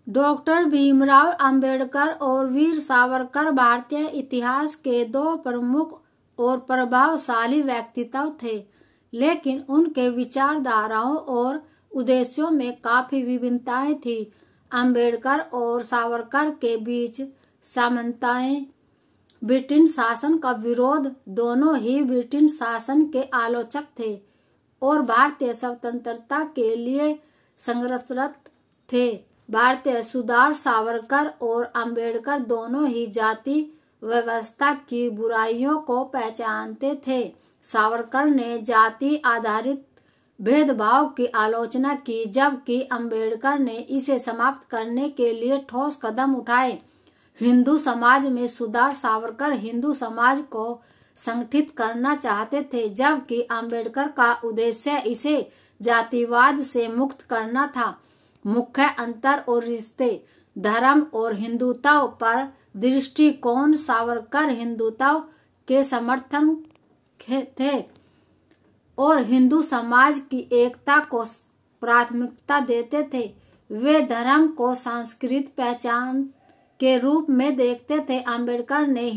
Doctor Bhimrao Ambedkar और वीर सावरकर भारतीय इतिहास के दो प्रमुख और प्रभावशाली व्यक्तित्व थे, लेकिन उनके विचारधाराओं और उद्देश्यों में काफी विभिन्नताएं थी। अंबेडकर और सावरकर के बीच समानताएं ब्रिटिश शासन का विरोध, दोनों ही ब्रिटिश शासन के आलोचक थे और भारतीय स्वतंत्रता के लिए संघर्षरत थे। भारतीय सुधार सावरकर और अंबेडकर दोनों ही जाति व्यवस्था की बुराइयों को पहचानते थे। सावरकर ने जाति आधारित भेदभाव की आलोचना की, जबकि अंबेडकर ने इसे समाप्त करने के लिए ठोस कदम उठाए। हिंदू समाज में सुधार सावरकर हिंदू समाज को संगठित करना चाहते थे, जबकि अंबेडकर का उद्देश्य इसे जातिवाद से मुक्त करना था। मुख्य अंतर और रिश्ते, धर्म और हिंदुत्व पर दृष्टिकोण, सावरकर हिंदुत्व के समर्थन थे और हिंदू समाज की एकता को प्राथमिकता देते थे। वे धर्म को सांस्कृतिक पहचान के रूप में देखते थे। अंबेडकर ने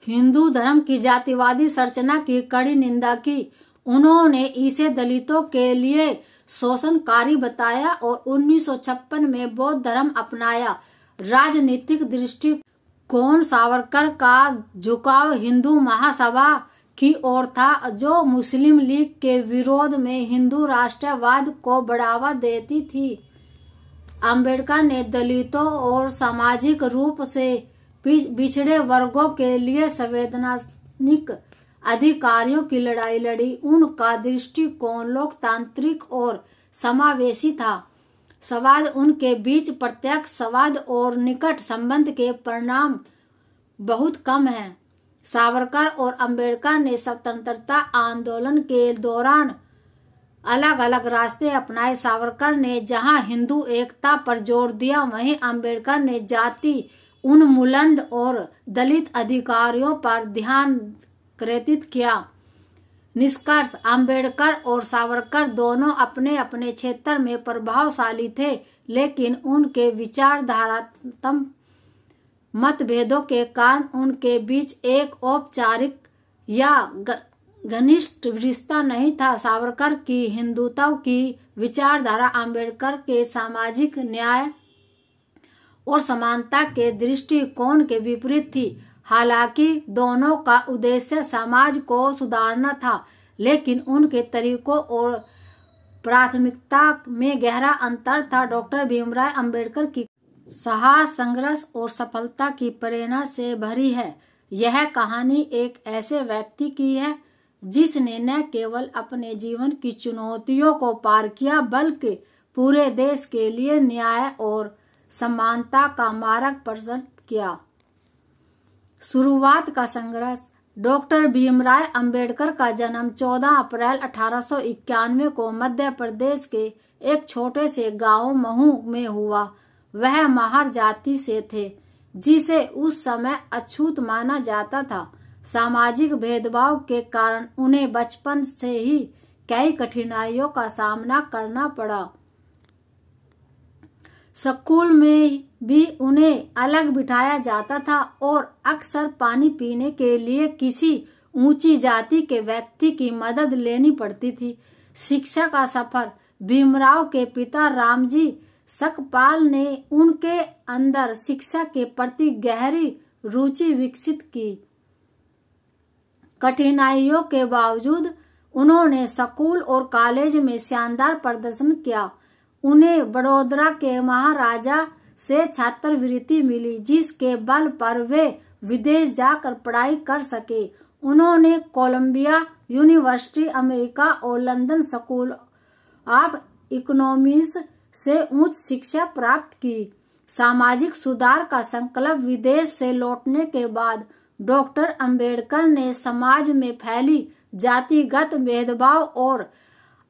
हिंदू धर्म की जातिवादी संरचना की कड़ी निंदा की। उन्होंने इसे दलितों के लिए शोषणकारी बताया और 1956 में बौद्ध धर्म अपनाया। राजनीतिक दृष्टिकोण, सावरकर का झुकाव हिंदू महासभा की ओर था, जो मुस्लिम लीग के विरोध में हिंदू राष्ट्रवाद को बढ़ावा देती थी। अंबेडकर ने दलितों और सामाजिक रूप से पिछड़े वर्गों के लिए संवैधानिक अधिकारियों की लड़ाई लड़ी। उनका दृष्टिकोण लोकतांत्रिक और समावेशी था। संवाद उनके बीच प्रत्यक्ष संवाद और निकट संबंध के परिणाम बहुत कम हैं। सावरकर और अंबेडकर ने स्वतंत्रता आंदोलन के दौरान अलग अलग रास्ते अपनाए। सावरकर ने जहां हिंदू एकता पर जोर दिया, वहीं अंबेडकर ने जाति उन्मूलन और दलित अधिकारियों पर ध्यान केंद्रित किया। निष्कर्ष, अंबेडकर और सावरकर दोनों अपने अपने क्षेत्र में प्रभावशाली थे, लेकिन उनके विचारधारात्मक मतभेदों के कारण उनके बीच एक औपचारिक या घनिष्ठ रिश्ता नहीं था। सावरकर की हिंदुत्व की विचारधारा अंबेडकर के सामाजिक न्याय और समानता के दृष्टिकोण के विपरीत थी। हालांकि दोनों का उद्देश्य समाज को सुधारना था, लेकिन उनके तरीकों और प्राथमिकता में गहरा अंतर था। डॉक्टर भीमराव अंबेडकर की साहस, संघर्ष और सफलता की प्रेरणा से भरी है। यह कहानी एक ऐसे व्यक्ति की है जिसने न केवल अपने जीवन की चुनौतियों को पार किया, बल्कि पूरे देश के लिए न्याय और समानता का मार्ग प्रशस्त किया। शुरुआत का संघर्ष। डॉक्टर भीमराव अंबेडकर का जन्म 14 अप्रैल 1891 को मध्य प्रदेश के एक छोटे से गांव महू में हुआ। वह महार जाति से थे, जिसे उस समय अछूत माना जाता था। सामाजिक भेदभाव के कारण उन्हें बचपन से ही कई कठिनाइयों का सामना करना पड़ा। स्कूल में भी उन्हें अलग बिठाया जाता था और अक्सर पानी पीने के लिए किसी ऊंची जाति के व्यक्ति की मदद लेनी पड़ती थी। शिक्षा का सफर। भीमराव के पिता रामजी सकपाल ने उनके अंदर शिक्षा के प्रति गहरी रुचि विकसित की। कठिनाइयों के बावजूद उन्होंने स्कूल और कॉलेज में शानदार प्रदर्शन किया। उन्हें बड़ौदा के महाराजा से छात्रवृत्ति मिली, जिसके बल पर वे विदेश जाकर पढ़ाई कर सके। उन्होंने कोलंबिया यूनिवर्सिटी अमेरिका और लंदन स्कूल ऑफ इकोनॉमिक्स से उच्च शिक्षा प्राप्त की। सामाजिक सुधार का संकल्प। विदेश से लौटने के बाद डॉक्टर अंबेडकर ने समाज में फैली जातिगत भेदभाव और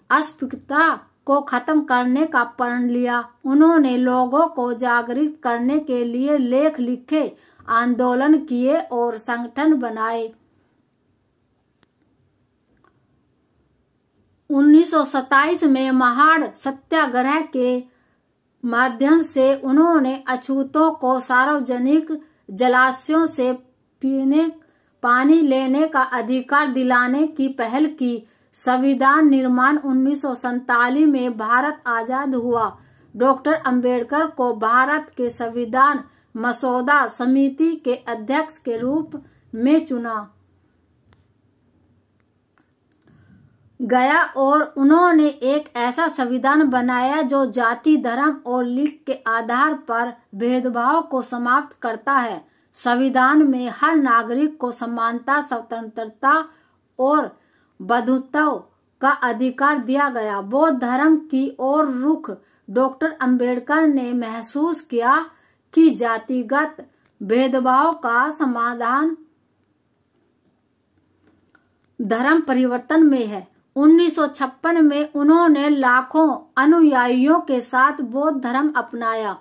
अस्पृश्यता को खत्म करने का प्रण लिया। उन्होंने लोगों को जागृत करने के लिए लेख लिखे, आंदोलन किए और संगठन बनाए। 1927 में महाड़ सत्याग्रह के माध्यम से उन्होंने अछूतों को सार्वजनिक जलाशयों से पानी लेने का अधिकार दिलाने की पहल की। संविधान निर्माण 1947 में भारत आजाद हुआ। डॉक्टर अंबेडकर को भारत के संविधान मसौदा समिति के अध्यक्ष के रूप में चुना गया और उन्होंने एक ऐसा संविधान बनाया जो जाति, धर्म और लिंग के आधार पर भेदभाव को समाप्त करता है। संविधान में हर नागरिक को समानता, स्वतंत्रता और बंधुत्व का अधिकार दिया गया। बौद्ध धर्म की ओर रुख डॉक्टर अंबेडकर ने महसूस किया कि जातिगत भेदभाव का समाधान धर्म परिवर्तन में है। 1956 में उन्होंने लाखों अनुयायियों के साथ बौद्ध धर्म अपनाया।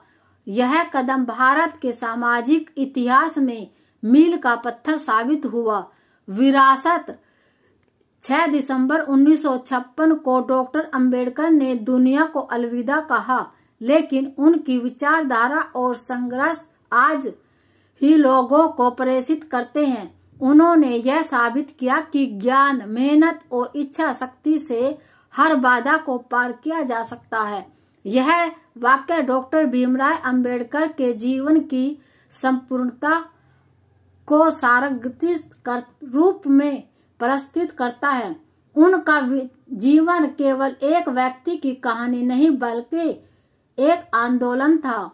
यह कदम भारत के सामाजिक इतिहास में मील का पत्थर साबित हुआ। विरासत 6 दिसंबर 1956 को डॉक्टर अंबेडकर ने दुनिया को अलविदा कहा, लेकिन उनकी विचारधारा और संघर्ष आज ही लोगों को प्रेरित करते हैं। उन्होंने यह साबित किया कि ज्ञान, मेहनत और इच्छा शक्ति से हर बाधा को पार किया जा सकता है। यह वाक्य डॉक्टर भीमराव अंबेडकर के जीवन की संपूर्णता को सारगर्भित रूप में प्रस्तुत करता है। उनका जीवन केवल एक व्यक्ति की कहानी नहीं बल्कि एक आंदोलन था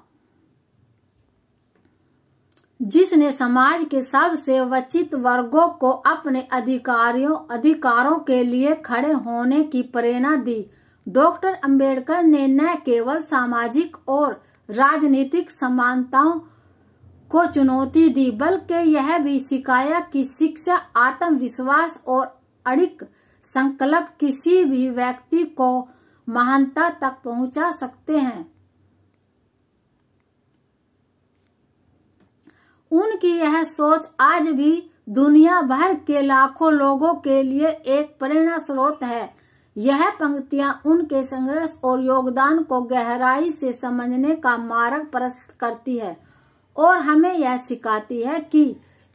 जिसने समाज के सबसे वंचित वर्गों को अपने अधिकारों के लिए खड़े होने की प्रेरणा दी। डॉक्टर अंबेडकर ने न केवल सामाजिक और राजनीतिक समानताओं को चुनौती दी, बल्कि यह भी सिखाया कि शिक्षा, आत्मविश्वास और अडिग संकल्प किसी भी व्यक्ति को महानता तक पहुंचा सकते हैं। उनकी यह सोच आज भी दुनिया भर के लाखों लोगों के लिए एक प्रेरणा स्रोत है। यह पंक्तियां उनके संघर्ष और योगदान को गहराई से समझने का मार्ग प्रशस्त करती है और हमें यह सिखाती है कि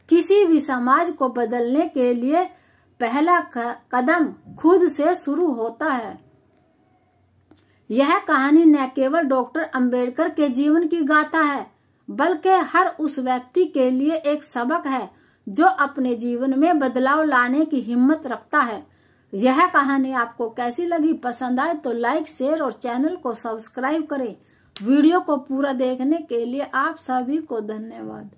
किसी भी समाज को बदलने के लिए पहला कदम खुद से शुरू होता है। यह कहानी न केवल डॉक्टर अंबेडकर के जीवन की गाथा है, बल्कि हर उस व्यक्ति के लिए एक सबक है जो अपने जीवन में बदलाव लाने की हिम्मत रखता है। यह कहानी आपको कैसी लगी? पसंद आए तो लाइक, शेयर और चैनल को सब्सक्राइब करें। वीडियो को पूरा देखने के लिए आप सभी को धन्यवाद।